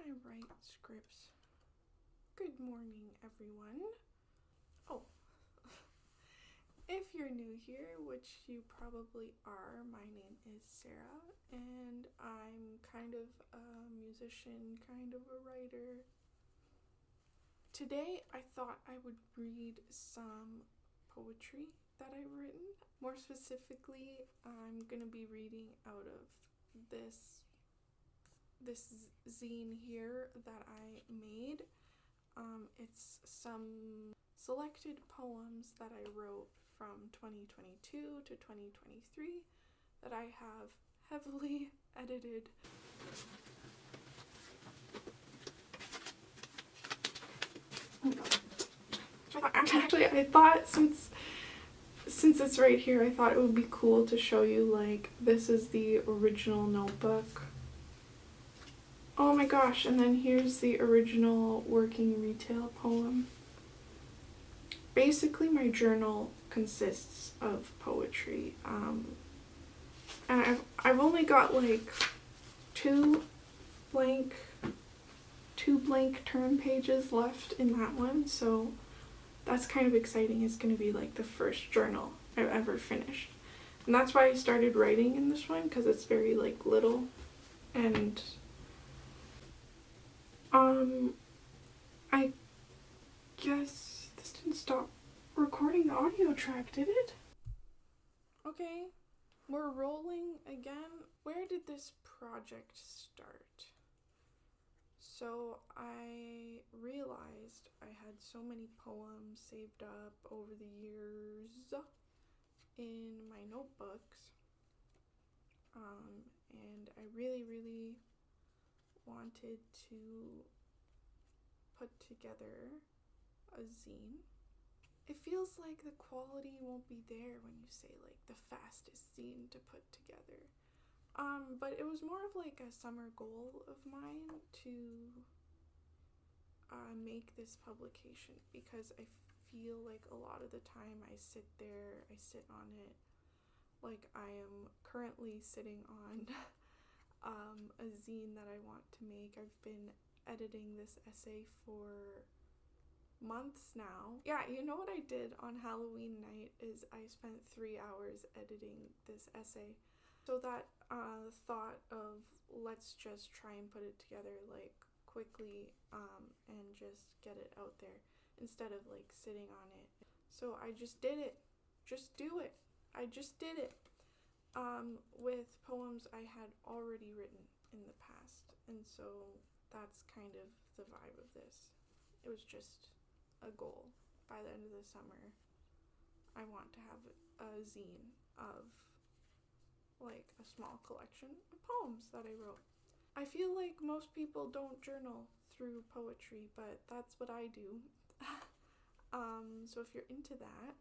I write scripts. Good morning, everyone. Oh, if you're new here, which you probably are, my name is Sarah, and I'm kind of a musician, kind of a writer. Today, I thought I would read some poetry that I've written. More specifically, I'm going to be reading out of this zine here that I made. It's some selected poems that I wrote from 2022 to 2023 that I have heavily edited. I thought since it's right here, I thought it would be cool to show you, like, this is the original notebook. Oh my gosh, and then here's the original working retail poem. Basically, my journal consists of poetry, and I've only got like two blank turn pages left in that one, so that's kind of exciting. It's going to be like the first journal I've ever finished, and that's why I started writing in this one, because it's very like little. And I guess this didn't stop recording the audio track, did it? Okay, we're rolling again. Where did this project start? So I realized I had so many poems saved up over the years in my notebooks, and I really wanted to put together a zine. It feels like the quality won't be there when you say like the fastest zine to put together. But it was more of like a summer goal of mine to make this publication, because I feel like a lot of the time I sit on it, like I am currently sitting on a zine that I want to make. I've been editing this essay for months now. Yeah, you know what I did on Halloween night is I spent 3 hours editing this essay. So that thought of let's just try and put it together like quickly and just get it out there instead of like sitting on it. So I just did it. Just do it. I just did it. With poems I had already written in the past, and so that's kind of the vibe of this. It was just a goal. By the end of the summer, I want to have a zine of like a small collection of poems that I wrote. I feel like most people don't journal through poetry, but that's what I do. So if you're into that,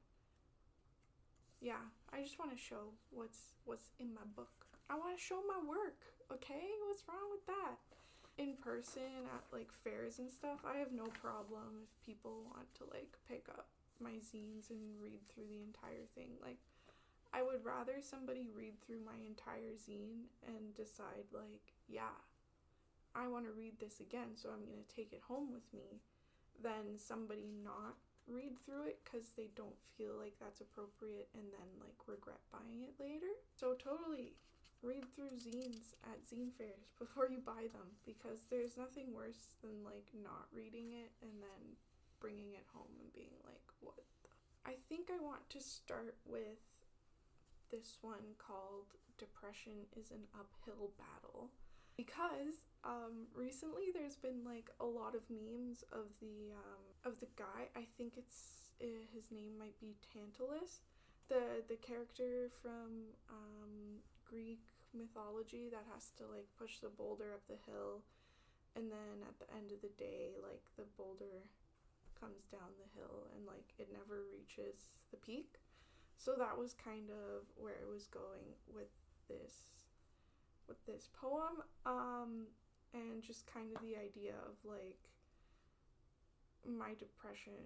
yeah, I just want to show what's in my book. I want to show my work, okay? What's wrong with that? In person at like fairs and stuff, I have no problem if people want to like pick up my zines and read through the entire thing. Like, I would rather somebody read through my entire zine and decide like, yeah, I want to read this again, so I'm going to take it home with me, than somebody not read through it because they don't feel like that's appropriate and then like regret buying it later. So totally read through zines at zine fairs before you buy them, because there's nothing worse than like not reading it and then bringing it home and being like, what the? I think I want to start with this one called Depression is an Uphill Battle, because recently there's been like a lot of memes of the guy. I think his name might be Tantalus, the character from Greek mythology that has to like push the boulder up the hill, and then at the end of the day like the boulder comes down the hill and like it never reaches the peak. So that was kind of where I was going with this poem, and just kind of the idea of like my depression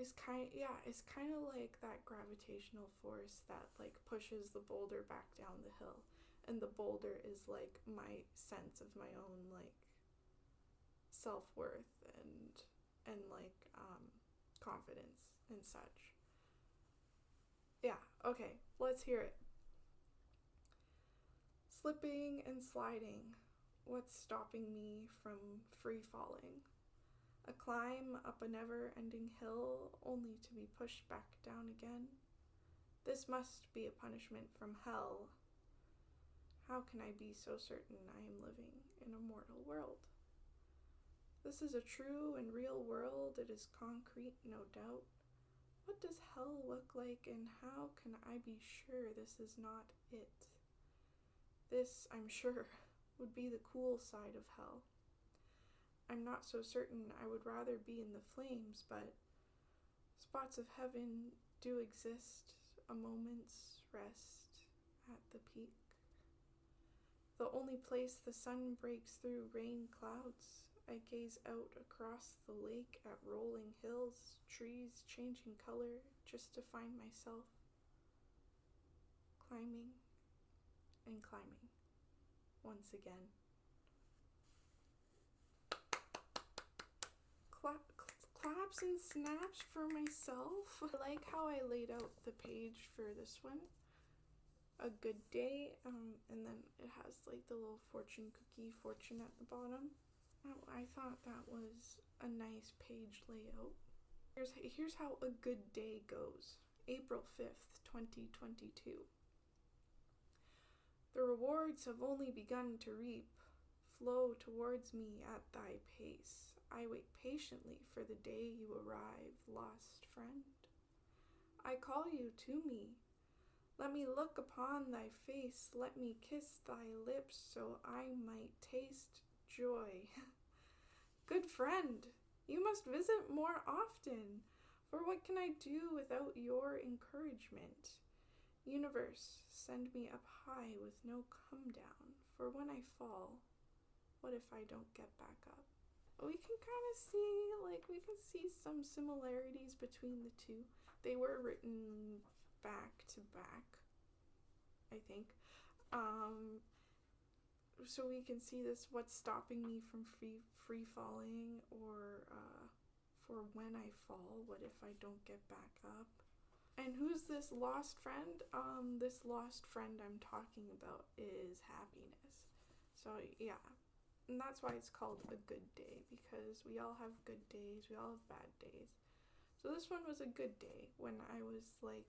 is kind of like that gravitational force that like pushes the boulder back down the hill, and the boulder is like my sense of my own like self-worth and like confidence and such. Yeah, okay, let's hear it. Slipping and sliding, what's stopping me from free falling? A climb up a never-ending hill only to be pushed back down again? This must be a punishment from hell. How can I be so certain I am living in a mortal world? This is a true and real world. It is concrete, no doubt. What does hell look like, and how can I be sure this is not it? This, I'm sure, would be the cool side of hell. I'm not so certain. I would rather be in the flames, but spots of heaven do exist, a moment's rest at the peak. The only place the sun breaks through rain clouds. I gaze out across the lake at rolling hills, trees changing color, just to find myself climbing and climbing once again. Claps and snaps for myself. I like how I laid out the page for this one. A good day, and then it has like the little fortune cookie fortune at the bottom. I thought that was a nice page layout. Here's how a good day goes. April 5th, 2022. The rewards have only begun to reap. Flow towards me at thy pace. I wait patiently for the day you arrive, lost friend. I call you to me. Let me look upon thy face. Let me kiss thy lips so I might taste joy. Good friend, you must visit more often, for what can I do without your encouragement? Universe, send me up high with no come down, for when I fall, what if I don't get back up? We can kind of see some similarities between the two. They were written back to back, I think. So we can see this, what's stopping me from free falling, or for when I fall, what if I don't get back up? And who's this lost friend? This lost friend I'm talking about is happiness. So yeah, and that's why it's called a good day, because we all have good days, we all have bad days. So this one was a good day when I was like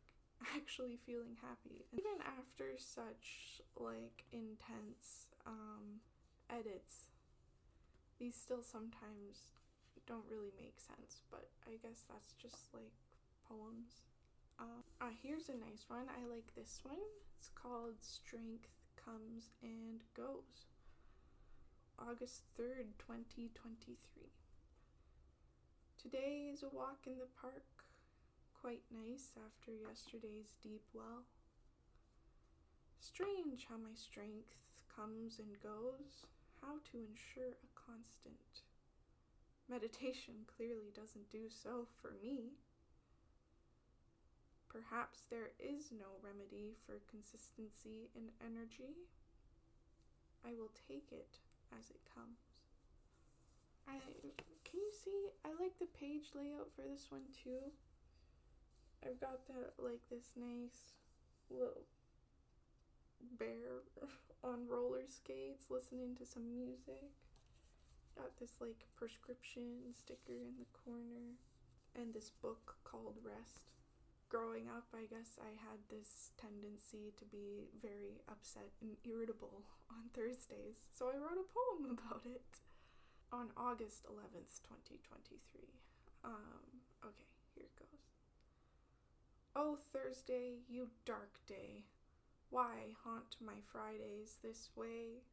actually feeling happy. And even after such like intense edits, these still sometimes don't really make sense, but I guess that's just like poems. Here's a nice one. I like this one. It's called Strength Comes and Goes. August 3rd, 2023. Today is a walk in the park. Quite nice after yesterday's deep well. Strange how my strength comes and goes. How to ensure a constant. Meditation clearly doesn't do so for me. Perhaps there is no remedy for consistency in energy. I will take it as it comes. Can you see? I like the page layout for this one too. I've got that like this nice little bear on roller skates listening to some music. Got this like prescription sticker in the corner, and this book called Rest. Growing up, I guess I had this tendency to be very upset and irritable on Thursdays, so I wrote a poem about it on August 11th, 2023. Okay, here it goes. Oh, Thursday, you dark day, why haunt my Fridays this way?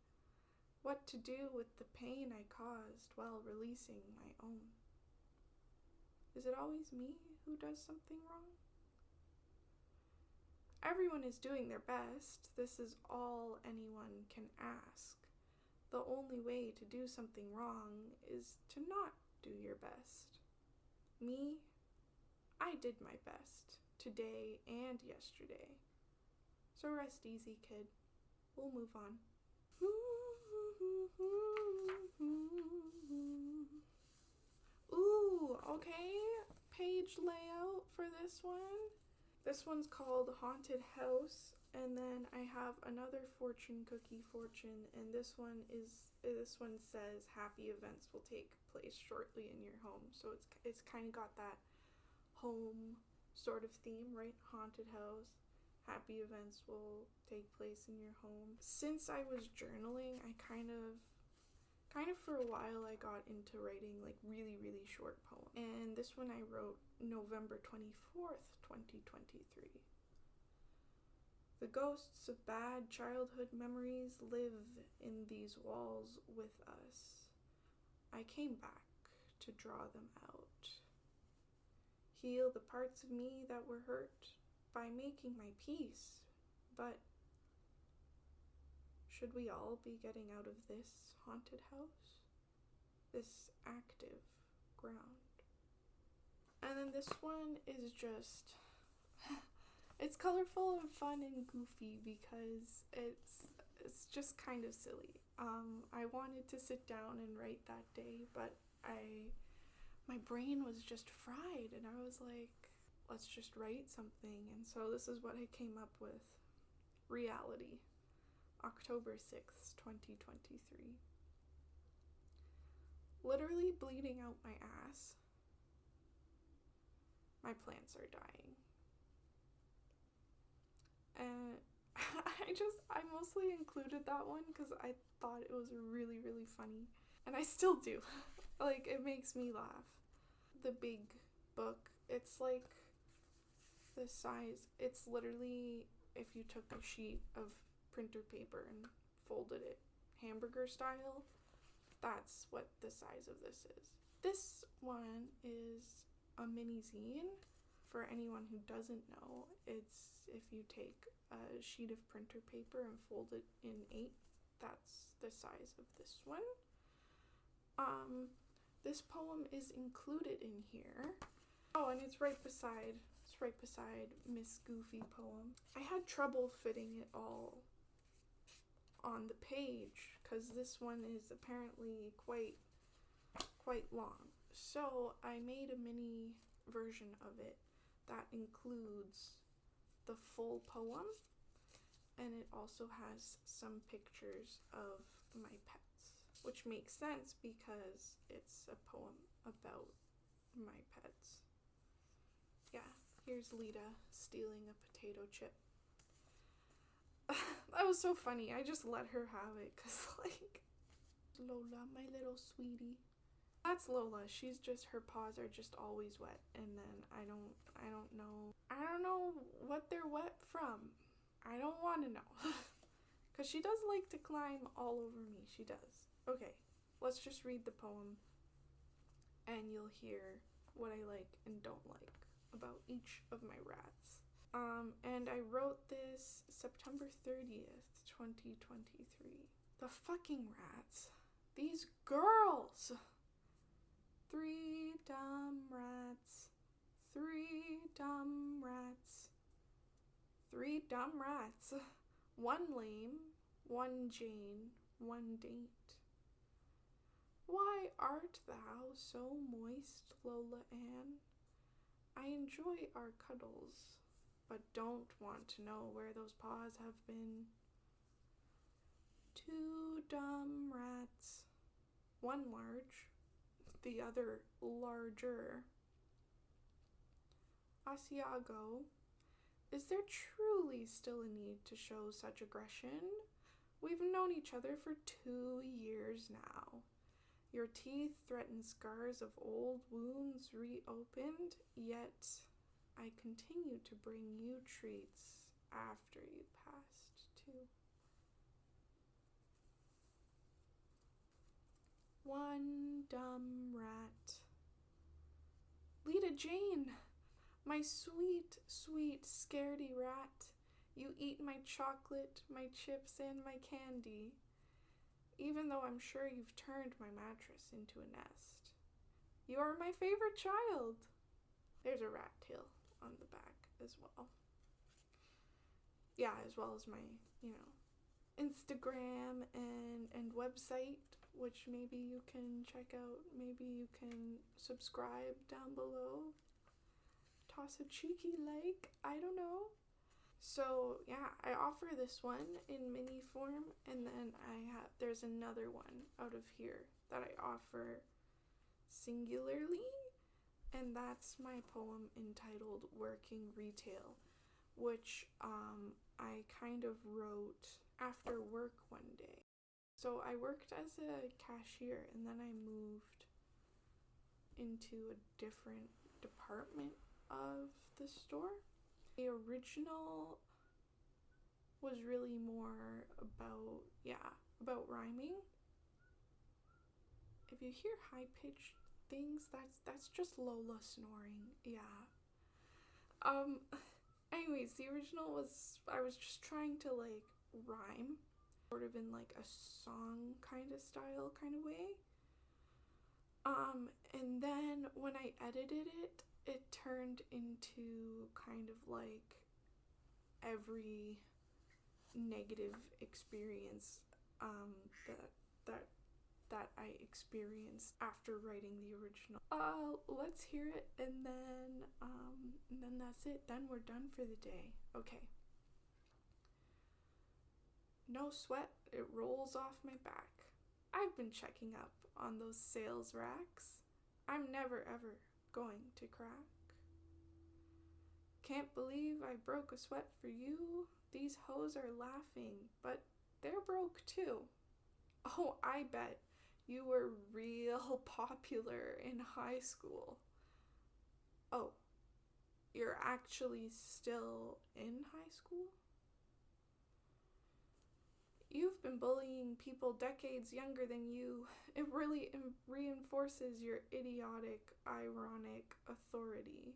What to do with the pain I caused while releasing my own? Is it always me who does something wrong? Everyone is doing their best. This is all anyone can ask. The only way to do something wrong is to not do your best. Me, I did my best, today and yesterday. So rest easy, kid. we'll move on. Ooh, okay. Page layout for this one. This one's called Haunted House, and then I have another fortune cookie fortune, and this one says happy events will take place shortly in your home. So it's kind of got that home sort of theme, right? Haunted house, happy events will take place in your home. Since I was journaling, I kind of for a while I got into writing like really short poems. And this one I wrote November 24th, 2023. The ghosts of bad childhood memories live in these walls with us. I came back to draw them out. Heal the parts of me that were hurt by making my peace. But should we all be getting out of this haunted house? This active ground? And then this one is just... it's colorful and fun and goofy because it's just kind of silly. I wanted to sit down and write that day, but my brain was just fried, and I was like, let's just write something. And so this is what I came up with. Reality. October 6th, 2023. Literally bleeding out my ass. My plants are dying. And I mostly included that one because I thought it was really funny. And I still do. Like, it makes me laugh. The big book, it's like the size, it's literally if you took a sheet of printer paper and folded it hamburger style, that's what the size of this is. This one is a mini zine. For anyone who doesn't know, it's if you take a sheet of printer paper and fold it in 8, that's the size of this one. This poem is included in here. Oh, and it's right beside Miss Goofy poem. I had trouble fitting it all on the page because this one is apparently quite long. So I made a mini version of it that includes the full poem, and it also has some pictures of my pets, which makes sense because it's a poem about my pets. Yeah, here's Lita stealing a potato chip. That was so funny. I just let her have it because, like, Lola, my little sweetie. That's Lola. She's just, her paws are just always wet, and then I don't know what they're wet from. I don't want to know. Because she does like to climb all over me. She does. Okay, let's just read the poem, and you'll hear what I like and don't like about each of my rats. And I wrote this September 30th, 2023. The fucking rats. These girls! 3 dumb rats. 3 dumb rats. 3 dumb rats. 1 lame, 1 Jane, 1 date. Why art thou so moist, Lola Ann? I enjoy our cuddles, but don't want to know where those paws have been. 2 dumb rats. 1 large, the other larger. Asiago, is there truly still a need to show such aggression? We've known each other for 2 years now. Your teeth threaten scars of old wounds reopened, yet I continue to bring you treats after you passed too. 1 dumb rat. Lita Jane, my sweet, sweet scaredy rat, you eat my chocolate, my chips, and my candy, even though I'm sure you've turned my mattress into a nest. You are my favorite child. There's a rat tail on the back as well. Yeah, as well as my, Instagram and website, which maybe you can check out. Maybe you can subscribe down below. Toss a cheeky like, I don't know. So yeah, I offer this one in mini form, and then there's another one out of here that I offer singularly, and that's my poem entitled Working Retail, which I kind of wrote after work one day. So I worked as a cashier, and then I moved into a different department of the store. The original was really more about rhyming. If you hear high-pitched things, that's just Lola snoring. Yeah. Anyways, the original was, I was just trying to like rhyme, sort of in like a song kind of style kind of way. And then when I edited it, it turned into kind of like every negative experience that I experienced after writing the original. Let's hear it, and then that's it. Then we're done for the day. Okay. No sweat, it rolls off my back. I've been checking up on those sales racks. I'm never ever going to crack. Can't believe I broke a sweat for you. These hoes are laughing, but they're broke too. Oh, I bet you were real popular in high school. Oh, you're actually still in high school? You've been bullying people decades younger than you. It really reinforces your idiotic, ironic authority.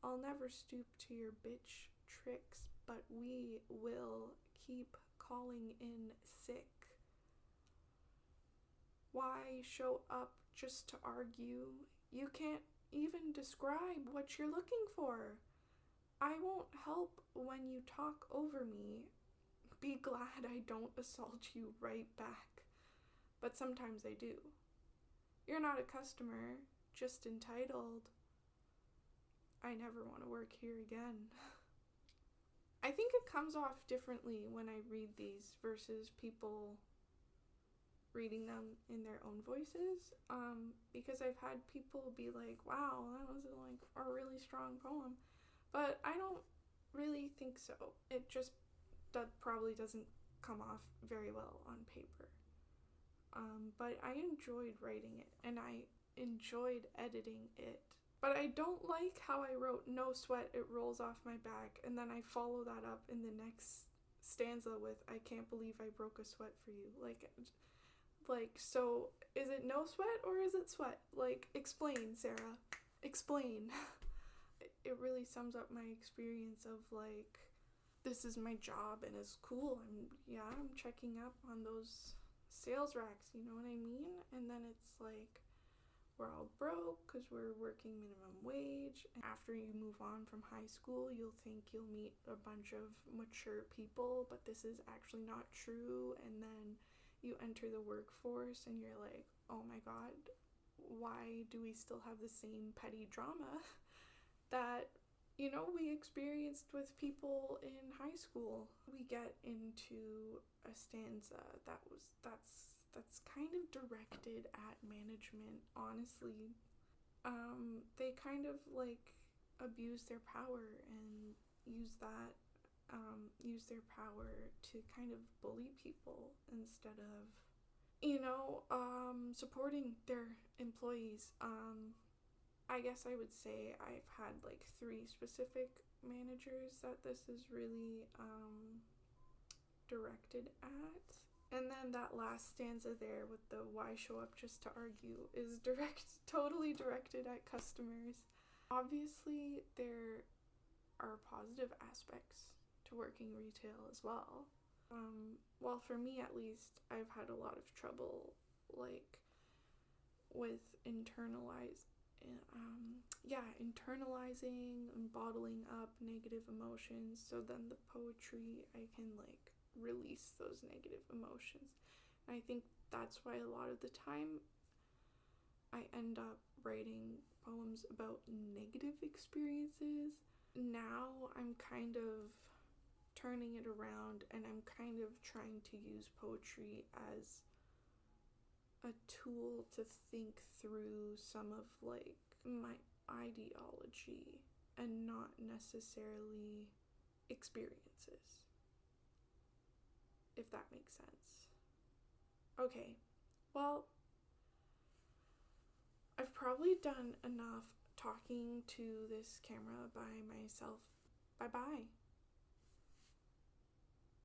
I'll never stoop to your bitch tricks, but we will keep calling in sick. Why show up just to argue? You can't even describe what you're looking for. I won't help when you talk over me. Be glad I don't assault you right back. But sometimes I do. You're not a customer, just entitled. I never want to work here again. I think it comes off differently when I read these versus people reading them in their own voices, because I've had people be like, wow, that was like a really strong poem, but I don't really think so. It just probably doesn't come off very well on paper, but I enjoyed writing it, and I enjoyed editing it. But I don't like how I wrote no sweat, it rolls off my back, and then I follow that up in the next stanza with I can't believe I broke a sweat for you. Like, so is it no sweat or is it sweat? Like, explain, Sarah. Explain. It really sums up my experience of like, this is my job and it's cool. I'm checking up on those sales racks, you know what I mean? And then it's like, we're all broke because we're working minimum wage. After you move on from high school, you'll think you'll meet a bunch of mature people, but this is actually not true. And then you enter the workforce and you're like, oh my god, why do we still have the same petty drama that, you know, we experienced with people in high school? We get into a stanza that's kind of directed at management, honestly. They kind of like abuse their power and use their power to kind of bully people instead of, supporting their employees. I guess I would say I've had like 3 specific managers that this is really directed at. And then that last stanza there with the why show up just to argue is totally directed at customers. Obviously, there are positive aspects to working retail as well. Well, for me at least, I've had a lot of trouble, like, with internalizing and bottling up negative emotions, so then the poetry, I can, like, release those negative emotions. And I think that's why a lot of the time I end up writing poems about negative experiences. Now I'm kind of turning it around, and I'm kind of trying to use poetry as a tool to think through some of like my ideology and not necessarily experiences, if that makes sense. Okay, well, I've probably done enough talking to this camera by myself. Bye bye.